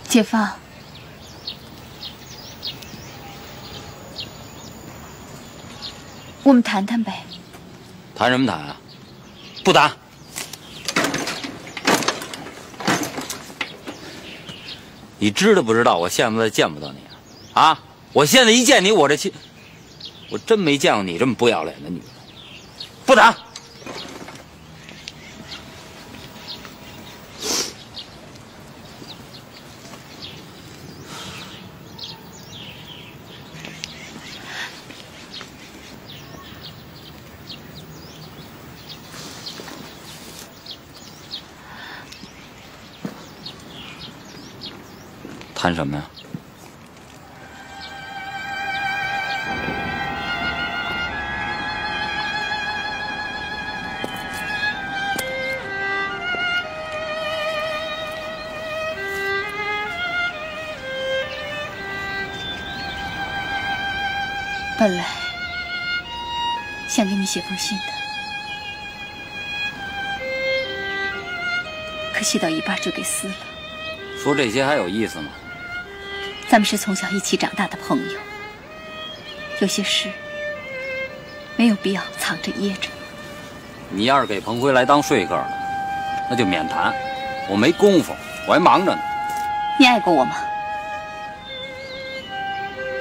解放，我们谈谈呗。谈什么谈啊？不谈。你知道不知道我现在见不得你啊？我现在一见你，我这心，我真没见过你这么不要脸的女人。不谈。谈什么呀？本来想给你写封信的，可写到一半就给撕了。说这些还有意思吗？咱们是从小一起长大的朋友，有些事没有必要藏着掖着。你要是给彭辉来当说客了，那就免谈，我没功夫，我还忙着呢。你爱过我吗？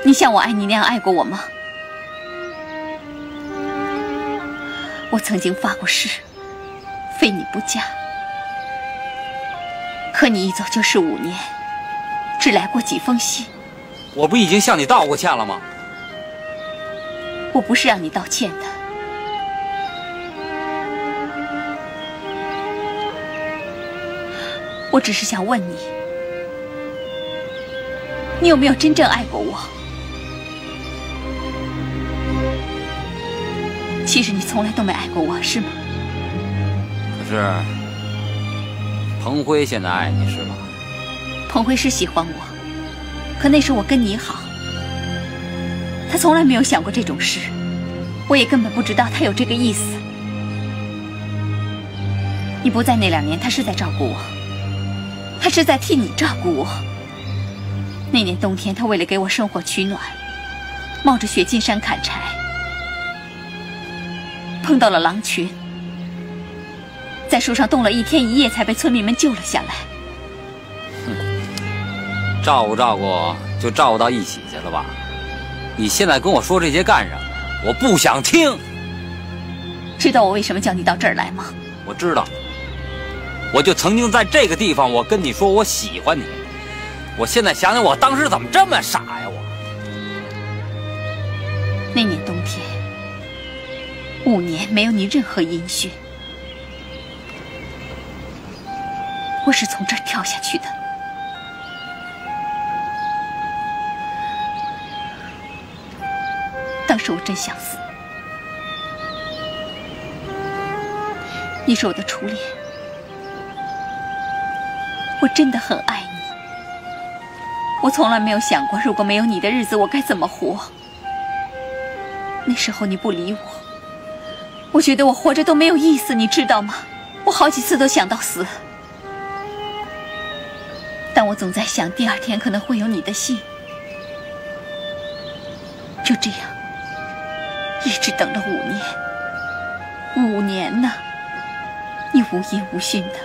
你像我爱你那样爱过我吗？我曾经发过誓，非你不嫁。可你一走就是5年，只来过几封信。我不已经向你道过歉了吗？我不是让你道歉的。我只是想问你，你有没有真正爱过我？其实你从来都没爱过我，是吗？可是，彭辉现在爱你是吧？彭辉是喜欢我，可那时我跟你好，他从来没有想过这种事，我也根本不知道他有这个意思。你不在那2年，他是在照顾我，他是在替你照顾我。那年冬天，他为了给我生火取暖，冒着雪进山砍柴，碰到了狼群，在树上冻了1天1夜，才被村民们救了下来。照顾照顾就照顾到一起去了吧？你现在跟我说这些干什么？我不想听。知道我为什么叫你到这儿来吗？我知道，我就曾经在这个地方，我跟你说我喜欢你。我现在想想，我当时怎么这么傻呀？我那年冬天，5年没有你任何音讯，我是从这儿跳下去的。当时我真想死。你是我的初恋，我真的很爱你。我从来没有想过，如果没有你的日子，我该怎么活。那时候你不理我，我觉得我活着都没有意思，你知道吗？我好几次都想到死，但我总在想，第2天可能会有你的信。就这样，一直等了5年，5年呢，你无音无讯的，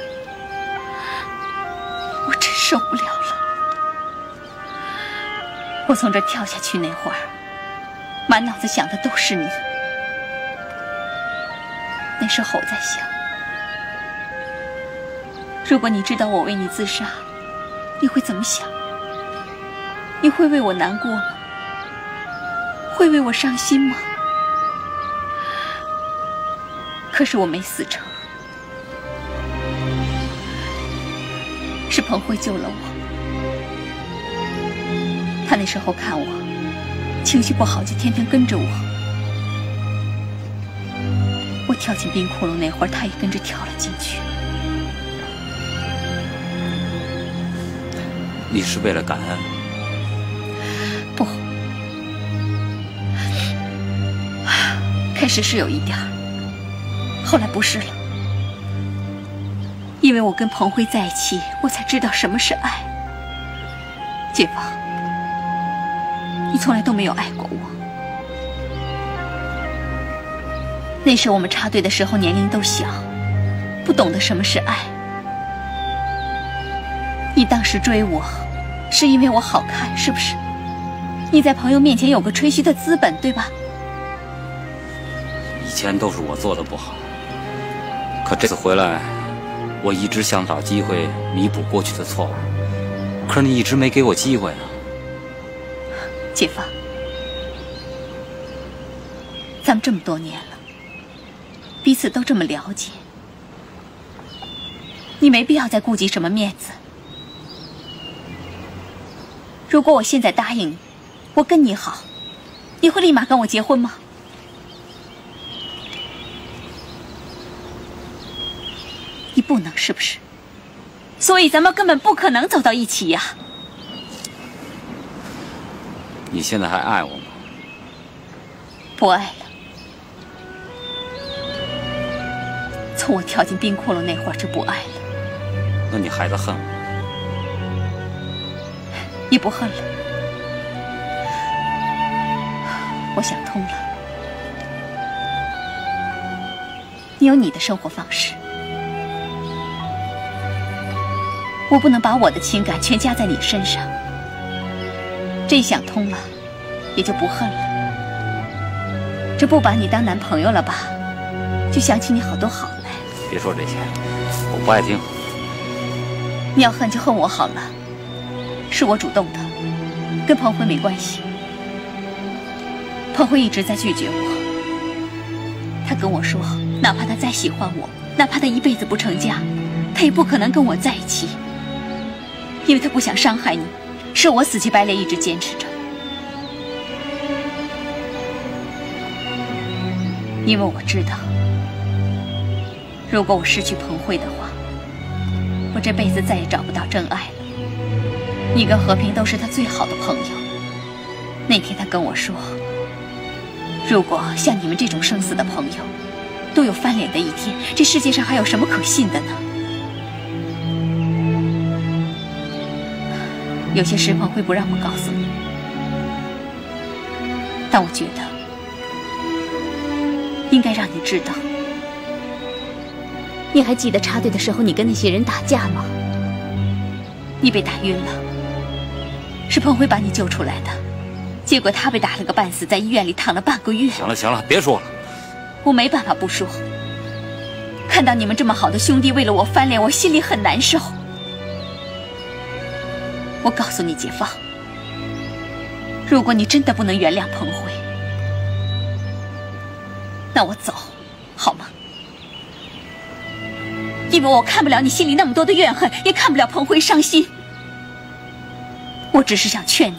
我真受不了了。我从这跳下去那会儿，满脑子想的都是你。那时候我在想，如果你知道我为你自杀，你会怎么想？你会为我难过吗？会为我伤心吗？可是我没死成，是彭辉救了我。他那时候看我情绪不好，就天天跟着我。我跳进冰窟窿那会儿，他也跟着跳了进去。你是为了感恩？不，开始是有一点儿，后来不是了。因为我跟彭辉在一起，我才知道什么是爱。姐夫，你从来都没有爱过我。那时我们插队的时候年龄都小，不懂得什么是爱。你当时追我，是因为我好看，是不是？你在朋友面前有个吹嘘的资本，对吧？以前都是我做的不好，可这次回来，我一直想找机会弥补过去的错误，可是你一直没给我机会啊。姐夫，咱们这么多年了，彼此都这么了解，你没必要再顾及什么面子。如果我现在答应你，我跟你好，你会立马跟我结婚吗？你不能，是不是？所以咱们根本不可能走到一起呀。你现在还爱我吗？不爱了。从我跳进冰窟窿那会儿就不爱了。那你还在恨我？也不恨了。我想通了，你有你的生活方式，我不能把我的情感全加在你身上。这想通了，也就不恨了。这不把你当男朋友了吧，就想起你好多好来。别说这些，我不爱听。你要恨就恨我好了，是我主动的，跟彭辉没关系。彭辉一直在拒绝我，他跟我说，哪怕他再喜欢我，哪怕他一辈子不成家，他也不可能跟我在一起，因为他不想伤害你，是我死乞白赖一直坚持着。因为我知道，如果我失去彭辉的话，我这辈子再也找不到真爱了。你跟和平都是他最好的朋友，那天他跟我说，如果像你们这种生死的朋友都有翻脸的一天，这世界上还有什么可信的呢？有些事彭辉不让我告诉你，但我觉得应该让你知道。你还记得插队的时候你跟那些人打架吗？你被打晕了，是彭辉把你救出来的，结果他被打了个半死，在医院里躺了半个月。行了行了，别说了。我没办法不说，看到你们这么好的兄弟为了我翻脸，我心里很难受。我告诉你姐夫，如果你真的不能原谅彭辉，那我走，好吗？因为我看不了你心里那么多的怨恨，也看不了彭辉伤心。我只是想劝你，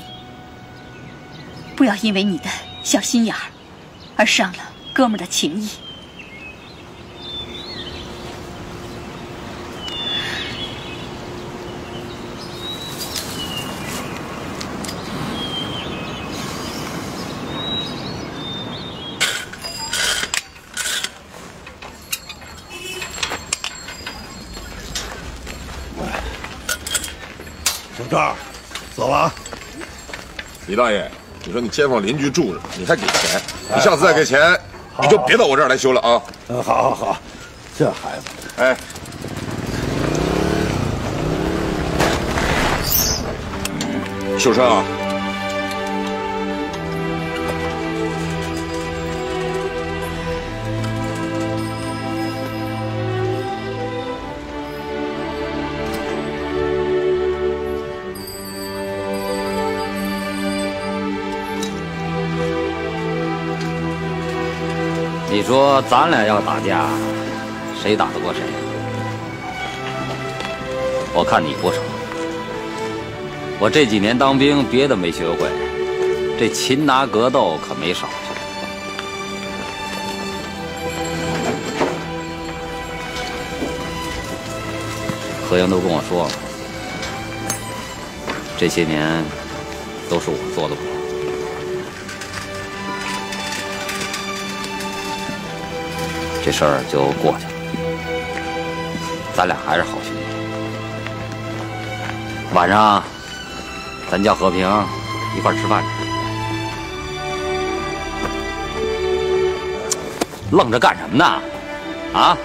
不要因为你的小心眼儿而伤了哥们儿的情谊。小赵，走了啊！李大爷，你说你街坊邻居住着，你还给钱？你下次再给钱，你就别到我这儿来修了啊！好，这孩子，哎，秀山啊，你说咱俩要打架，谁打得过谁？我看你不成。我这几年当兵，别的没学会，这擒拿格斗可没少学。何英都跟我说了，这些年都是我做的不好。这事儿就过去了，咱俩还是好兄弟。晚上咱叫和平一块儿吃饭去。愣着干什么呢？啊？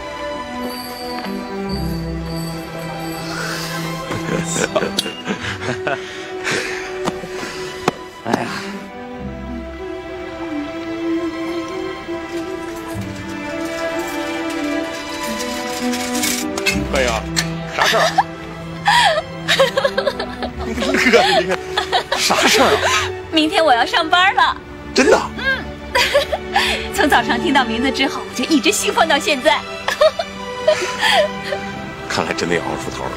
哎呀！哎呀，啥事儿？乐的，你看，啥事儿啊？明天我要上班了。真的？从早上听到名字之后，我就一直兴奋到现在。看来真的要熬出头了。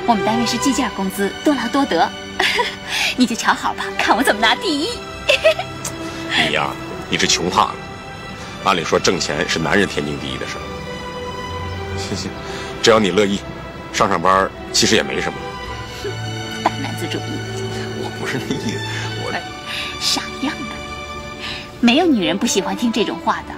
我们单位是计件工资，多劳多得。你就瞧好吧，看我怎么拿第一。你呀，你是穷怕了。按理说挣钱是男人天经地义的事儿。行，只要你乐意，上班其实也没什么。大男子主义。我不是那意思，我傻样的，没有女人不喜欢听这种话的。